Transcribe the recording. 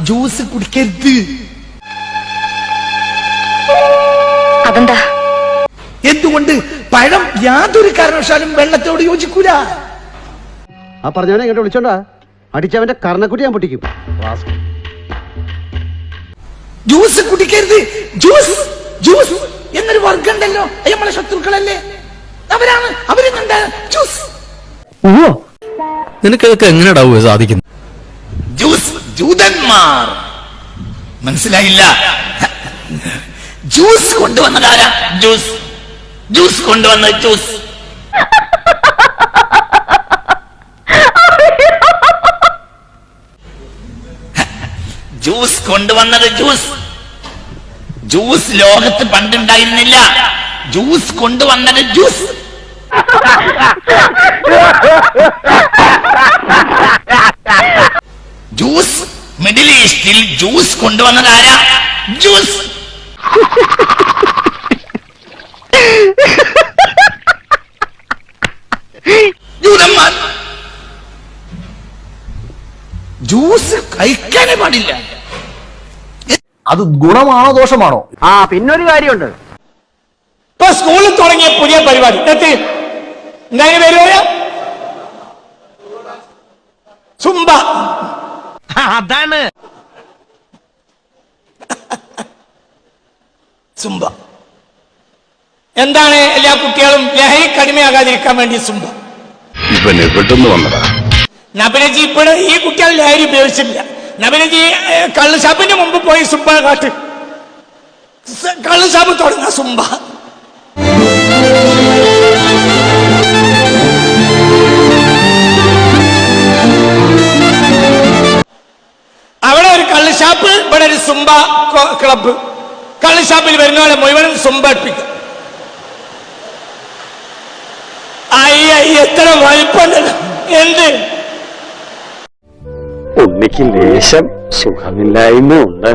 Juice കുടിക്കരുത്. അതെന്താ? എന്തുകൊണ്ട്? പഴം യാതൊരു കാരണവശാലും വെള്ളത്തോട് യോജിക്കൂല. ആ പറഞ്ഞവനെ ഇങ്ങോട്ട് വിളിച്ചോണ്ടാ അടിച്ചവന്റെ കർണക്കുട്ടി ഞാൻ പൊട്ടിക്കും. ജ്യൂസ് കുടിക്കരുത്. ജ്യൂസ് ജ്യൂസ് എന്നൊരു വർഗം ഉണ്ടല്ലോ, നമ്മളെ ശത്രുക്കളല്ലേ, അവര് കണ്ട ജ്യൂസ്. നിനക്കതൊക്കെ എങ്ങനെയാ സാധിക്കുന്നത്? ജ്യൂസ് ജൂതന്മാർ, മനസ്സിലായില്ല? ജ്യൂസ് കൊണ്ടുവന്നതാരാ? ജ്യൂസ് ജ്യൂസ് കൊണ്ടുവന്ന ജ്യൂസ്. ജ്യൂസ് കൊണ്ടുവന്നത് ജ്യൂസ്. ജ്യൂസ് ലോകത്ത് പണ്ടുണ്ടായിരുന്നില്ല. ജ്യൂസ് കൊണ്ടുവന്നത് ജ്യൂസ്. ജ്യൂസ് മിഡിൽ ഈസ്റ്റിൽ ജ്യൂസ് കൊണ്ടുവന്നതാരാ? ജ്യൂസ്. ജൂതന്മാർ. ജ്യൂസ് കഴിക്കാനേ പാടില്ല. അത് ഗുണമാണോ ദോഷമാണോ? പിന്നൊരു കാര്യമുണ്ട്. ഇപ്പൊ സ്കൂളിൽ തുടങ്ങിയ പുതിയ പരിപാടി എന്തായാലും പേര് പറയാ, സുംബ. അതാണ് സുംബ. എന്താണ്? എല്ലാ കുട്ടികളും ലഹരി കടിമയാകാതിരിക്കാൻ വേണ്ടി സുംബ. ഇവനെ പെട്ടെന്ന് വന്നതാ. നബിനജി ഇപ്പോഴും ഈ കുട്ടികൾ ലഹരി ഉപയോഗിച്ചില്ല. നബിനജി കള്ളുഷാപ്പിന്റെ മുമ്പ് പോയി സുംബ കാട്ട്, കള്ളുഷാപ്പ് തുടങ്ങാം സുംബ. അവിടെ ഒരു കള്ളുഷാപ്പ്, ഇവിടെ ഒരു സുംബ ക്ലബ്ബ്. കള്ളുഷാപ്പിൽ വരുന്നവരെ മുഴുവനും സുംബ അടുപ്പിക്കും. എത്ര വലിപ്പമുണ്ടല്ലോ. എന്ത് ഉണ്ണിക്ക് ലേശം സുഖമില്ലായ്മ ഉണ്ട്.